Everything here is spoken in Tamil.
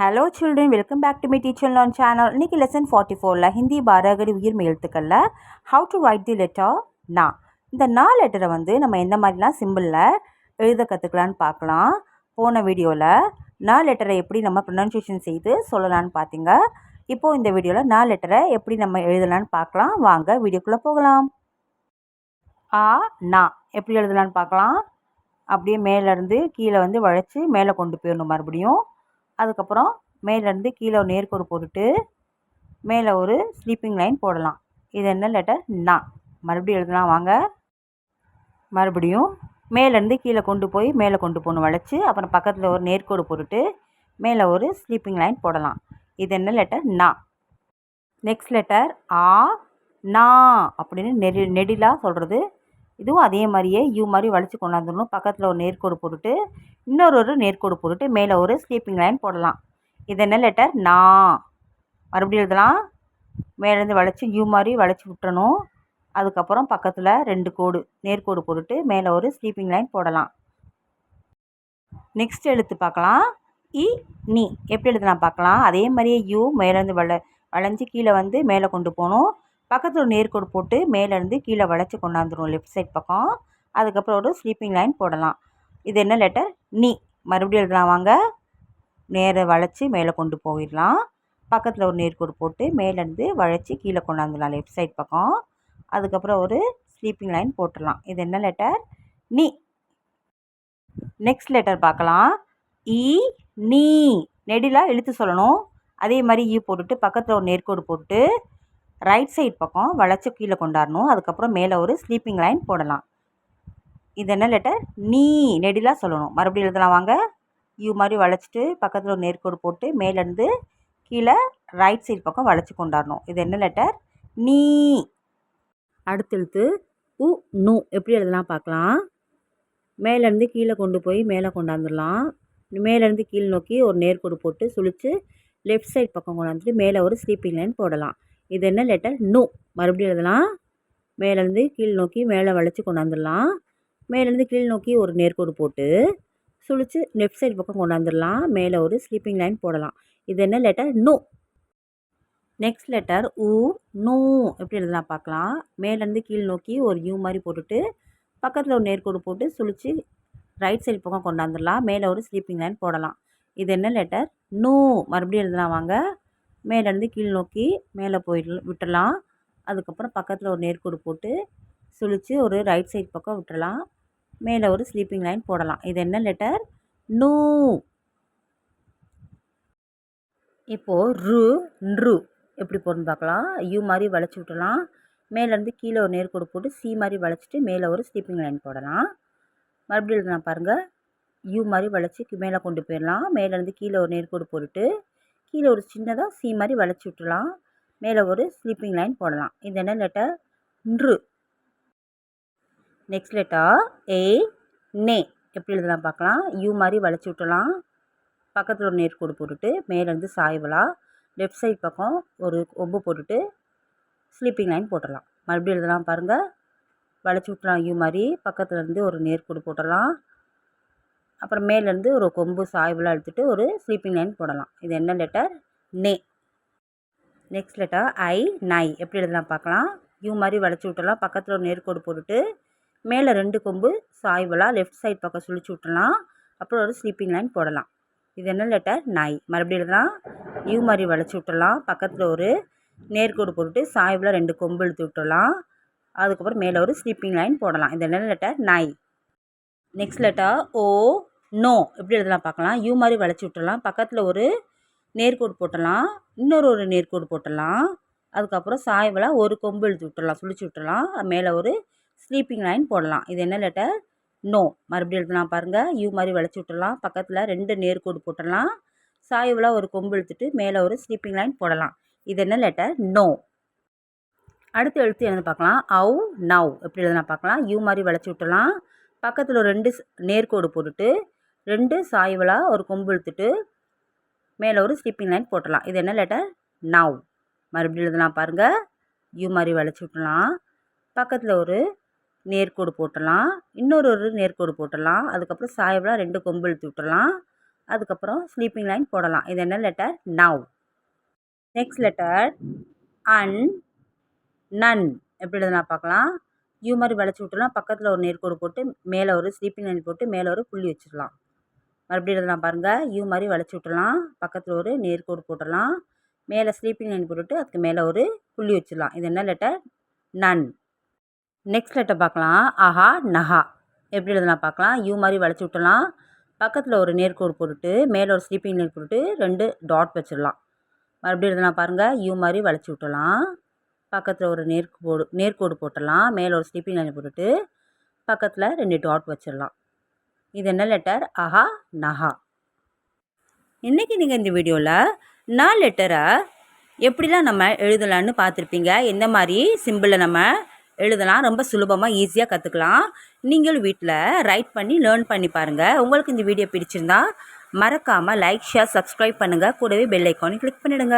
Hello children, welcome back to my teacher learn channel. இன்றைக்கி லெசன் 44ல் ஹிந்தி பாரகடி உயிர் எழுத்துக்களில் how to write the letter நா. இந்த நா லெட்டரை நம்ம எந்த மாதிரிலாம் சிம்பிளில் எழுத கற்றுக்கலான்னு பார்க்கலாம். போன வீடியோவில் நா லெட்டரை எப்படி நம்ம ப்ரொனன்சியேஷன் செய்து சொல்லலான்னு பார்த்தீங்க. இப்போது இந்த வீடியோவில் நா லெட்டரை எப்படி நம்ம எழுதலான்னு பார்க்கலாம். வாங்க வீடியோக்குள்ளே போகலாம். ஆ நா எப்படி எழுதலான்னு பார்க்கலாம். அப்படியே மேலேருந்து கீழே வளைச்சி மேலே கொண்டு போயிடணும். மறுபடியும் அதுக்கப்புறம் மேலேருந்து கீழே நேர்கோடு போட்டுட்டு மேலே ஒரு ஸ்லீப்பிங் லைன் போடலாம். இது என்ன லெட்டர்? நா. மறுபடியும் எழுதலாம் வாங்க. மறுபடியும் மேலேருந்து கீழே கொண்டு போய் மேலே கொண்டு போகணும் வளைச்சி. அப்புறம் பக்கத்தில் ஒரு நேர்கோடு போட்டுட்டு மேலே ஒரு ஸ்லீப்பிங் லைன் போடலாம். இது என்ன லெட்டர்? நா. நெக்ஸ்ட் லெட்டர் ஆ நா அப்படின்னு நெடிலாக சொல்கிறது. இதுவும் அதே மாதிரியே யூ மாதிரி வளைச்சி கொண்டாந்துடணும். பக்கத்தில் ஒரு நேர்கோடு போட்டுட்டு இன்னொரு நேர்கோடு போட்டுட்டு மேலே ஒரு ஸ்லீப்பிங் லைன் போடலாம். இது என்ன லெட்டர்? நா. மறுபடியும் எழுதலாம். மேலேருந்து வளைச்சி யூ மாதிரி வளைச்சி விட்டுறணும். அதுக்கப்புறம் பக்கத்தில் 2 கோடு நேர்கோடு போட்டுட்டு மேலே ஒரு ஸ்லீப்பிங் லைன் போடலாம். நெக்ஸ்ட் எழுத்து பார்க்கலாம். இ நீ எப்படி எழுதலாம் பார்க்கலாம். அதே மாதிரியே யூ மேலேருந்து வளைஞ்சி கீழே மேலே கொண்டு போகணும். பக்கத்தில் ஒரு நேர்கோடு போட்டு மேலேருந்து கீழே வளைச்சி கொண்டாந்துடும் லெஃப்ட் சைட் பக்கம். அதுக்கப்புறம் ஒரு ஸ்லீப்பிங் லைன் போடலாம். இது என்ன லெட்டர்? நீ. மறுபடியும் எழுதலாம் வாங்க. நேரை வளைச்சி மேலே கொண்டு போயிடலாம். பக்கத்தில் ஒரு நேர்கோடு போட்டு மேலேருந்து வளைச்சி கீழே கொண்டாந்துடலாம் லெஃப்ட் சைட் பக்கம். அதுக்கப்புறம் ஒரு ஸ்லீப்பிங் லைன் போட்டுடலாம். இது என்ன லெட்டர்? நீ. நெக்ஸ்ட் லெட்டர் பார்க்கலாம். இ நீ நெடிலாக இழுத்து சொல்லணும். அதே மாதிரி ஈ போட்டுட்டு பக்கத்தில் ஒரு நேர்கோடு போட்டு ரைட் சைட் பக்கம் வளைச்சி கீழே கொண்டாடணும். அதுக்கப்புறம் மேலே ஒரு ஸ்லீப்பிங் லைன் போடலாம். இது என்ன லெட்டர்? நீ. நெடிலாக சொல்லணும். மறுபடியும் எழுதலாம் வாங்க. யூ மாதிரி வளைச்சிட்டு பக்கத்தில் ஒரு நேர்கோடு போட்டு மேலேருந்து கீழே ரைட் சைட் பக்கம் வளைச்சி கொண்டாடணும். இது என்ன லெட்டர்? நீ. அடுத்த எழுத்து உ நு எப்படி எழுதலாம் பார்க்கலாம். மேலேருந்து கீழே கொண்டு போய் மேலே கொண்டாந்துடலாம். மேலேருந்து கீழ் நோக்கி ஒரு நேர்கோடு போட்டு சுழித்து லெஃப்ட் சைட் பக்கம் கொண்டாந்துட்டு மேலே ஒரு ஸ்லீப்பிங் லைன் போடலாம். இது என்ன லெட்டர்? நு. மறுபடியும் எழுதலாம். மேலேருந்து கீழ் நோக்கி மேலே வளைச்சி கொண்டாந்துடலாம். மேலேருந்து கீழ் நோக்கி ஒரு நேர்கோடு போட்டு சுழித்து லெஃப்ட் சைடு பக்கம் கொண்டாந்துடலாம். மேலே ஒரு ஸ்லீப்பிங் லைன் போடலாம். இது என்ன லெட்டர்? நு. நெக்ஸ்ட் லெட்டர் உ நூ எப்படி எழுதலாம் பார்க்கலாம். மேலேருந்து கீழ் நோக்கி ஒரு யூ மாதிரி போட்டுட்டு பக்கத்தில் ஒரு நேர்கோடு போட்டு சுழித்து ரைட் சைடு பக்கம் கொண்டாந்துடலாம். மேலே ஒரு ஸ்லீப்பிங் லைன் போடலாம். இது என்ன லெட்டர்? நூ. மறுபடியும் எழுதலாம் வாங்க. மேலேருந்து கீழ் நோக்கி மேலே விட்டுடலாம். அதுக்கப்புறம் பக்கத்தில் ஒரு நேர்கோடு போட்டு சுழித்து ஒரு ரைட் சைடு பக்கம் விட்டுடலாம். மேலே ஒரு ஸ்லீப்பிங் லைன் போடலாம். இது என்ன லெட்டர்? நூ. இப்போது ரு நு எப்படி போடணும் பார்க்கலாம். யூ மாதிரி வளைச்சி விட்டுலாம். மேலேருந்து கீழே ஒரு நேர்கோடு போட்டு சி மாதிரி வளைச்சிட்டு மேலே ஒரு ஸ்லீப்பிங் லைன் போடலாம். மறுபடியும் எழுதலாம் பாருங்கள். யூ மாதிரி வளைச்சி மேலே கொண்டு போயிடலாம். மேலேருந்து கீழே ஒரு நேர்கோடு போட்டுட்டு கீழே ஒரு சின்னதாக சி மாதிரி வளைச்சி விட்டுலாம். மேலே ஒரு ஸ்லீப்பிங் லைன் போடலாம். இது என்ன லெட்டர்? நு. நெக்ஸ்ட் லெட்டர் ஏ நே எப்படி எழுதலாம் பார்க்கலாம். யூ மாதிரி வளைச்சி விட்டுலாம். பக்கத்தில் ஒரு நேர்கோடு போட்டுட்டு மேலேருந்து சாய்வலாக லெஃப்ட் சைட் பக்கம் ஒரு ஒம்பு போட்டுட்டு ஸ்லீப்பிங் லைன் போட்டுடலாம். மறுபடியும் எழுதலாம் பாருங்கள். வளைச்சி விட்டுலாம் யூ மாதிரி. பக்கத்துலேருந்து ஒரு நேர்கோடு போட்டுடலாம். அப்புறம் மேலேருந்து ஒரு கொம்பு சாய்வலாக எடுத்துகிட்டு ஒரு ஸ்லீப்பிங் லைன் போடலாம். இது என்ன லெட்டர்? நே. நெக்ஸ்ட் லெட்டர் ஐ நை எப்படி எழுதலாம் பார்க்கலாம். யூ மாதிரி வளைச்சி விட்டுலாம். பக்கத்தில் ஒரு நேர்கோடு போட்டுட்டு மேலே 2 கொம்பு சாய்வலாக லெஃப்ட் சைட் பக்கம் சுழிச்சு விட்டுலாம். அப்புறம் ஒரு ஸ்லீப்பிங் லைன் போடலாம். இது என்ன லெட்டர்? நை. மறுபடியும் எழுதலாம். யூ மாதிரி வளைச்சி விட்டுலாம். பக்கத்தில் ஒரு நேர்கோடு போட்டுட்டு சாய்வலாக 2 கொம்பு இழுத்து விட்டுலாம். அதுக்கப்புறம் மேலே ஒரு ஸ்லீப்பிங் லைன் போடலாம். இது என்ன லெட்டர்? நை. நெக்ஸ்ட் லெட்டர் ஓ நோ எப்படி எழுதலாம் பார்க்கலாம். யூ மாதிரி வளைச்சி விட்டுலாம். பக்கத்தில் ஒரு நேர்கோடு போட்டலாம். இன்னொரு நேர்கோடு போட்டலாம். அதுக்கப்புறம் சாய்வலாக ஒரு கொம்பு இழுத்து விட்டுலாம். சுழிச்சு விட்டுலாம். மேலே ஒரு ஸ்லீப்பிங் லைன் போடலாம். இது என்ன லெட்டர்? நோ. மறுபடியும் எழுதலாம் பாருங்கள். யூ மாதிரி வளைச்சி விட்டுடலாம். பக்கத்தில் 2 நேர்கோடு போட்டுடலாம். சாய்வலாக ஒரு கொம்பு இழுத்துட்டு மேலே ஒரு ஸ்லீப்பிங் லைன் போடலாம். இது என்ன லெட்டர்? நோ. அடுத்த எழுத்து எழுத பார்க்கலாம். அவு நவ் எப்படி எழுதலாம் பார்க்கலாம். யூ மாதிரி வளைச்சி விட்டுலாம். பக்கத்தில் ஒரு 2 நேர்கோடு போட்டுட்டு 2 சாய்வலாக ஒரு கொம்பு இழுத்துட்டு மேலே ஒரு ஸ்லீப்பிங் லைன் போட்டலாம். இது என்ன லெட்டர்? நவ். மறுபடியும் எழுதலாம் பாருங்கள். யூ மாதிரி வளைச்சி விட்டுலாம். பக்கத்தில் ஒரு நேர்கோடு போட்டலாம். இன்னொரு நேர்கோடு போட்டலாம். அதுக்கப்புறம் சாய்வலாக 2 கொம்பு இழுத்து விட்டுலாம். அதுக்கப்புறம் ஸ்லீப்பிங் லைன் போடலாம். இது என்ன லெட்டர்? நவ். நெக்ஸ்ட் லெட்டர் அன், நன். எப்படி எழுதலாம் பார்க்கலாம். யூ மாதிரி வளைச்சி விட்டுலாம், பக்கத்தில் ஒரு நேர்கோடு போட்டு மேலே ஒரு ஸ்லீப்பிங் லைன் போட்டு மேலே ஒரு புள்ளி வச்சிடலாம். மறுபடியும் எழுதலாம் பாருங்கள். யூ மாதிரி வளைச்சி விட்டுலாம், பக்கத்தில் ஒரு நேர்கோடு போட்டுடலாம், மேலே ஸ்லீப்பிங் லைன் போட்டுட்டு அதுக்கு மேலே ஒரு புள்ளி வச்சிடலாம். இது என்ன லெட்டர்? நன். நெக்ஸ்ட் லெட்டர் பார்க்கலாம். ஆஹா, நஹா. எப்படி எழுதலாம் பார்க்கலாம். யூ மாதிரி வளைச்சி விட்டுலாம், பக்கத்தில் ஒரு நேர்கோடு போட்டுட்டு மேலே ஒரு ஸ்லீப்பிங் லைன் போட்டுட்டு 2 டாட் வச்சிடலாம். மறுபடியும் எழுதலாம் பாருங்கள். யூ மாதிரி வளைச்சி விட்டுலாம், பக்கத்தில் ஒரு நேர்கோடு போட்டுடலாம், மேலே ஒரு ஸ்லீப்பிங் லைன் போட்டுட்டு பக்கத்தில் 2 டாட் வச்சிடலாம். இது என்ன லெட்டர்? ஆஹா, நஹா. இன்றைக்கி நீங்கள் இந்த வீடியோவில் நான் லெட்டரை எப்படிலாம் நம்ம எழுதலான்னு பார்த்துருப்பீங்க. எந்த மாதிரி சிம்பிளில் நம்ம எழுதலாம், ரொம்ப சுலபமாக ஈஸியாக கற்றுக்கலாம். நீங்களும் வீட்டில் ரைட் பண்ணி லேர்ன் பண்ணி பாருங்கள். உங்களுக்கு இந்த வீடியோ பிடிச்சிருந்தா மறக்காமல் லைக், ஷேர், சப்ஸ்கிரைப் பண்ணுங்கள். கூடவே பெல் ஐக்கானையும் கிளிக் பண்ணிவிடுங்க.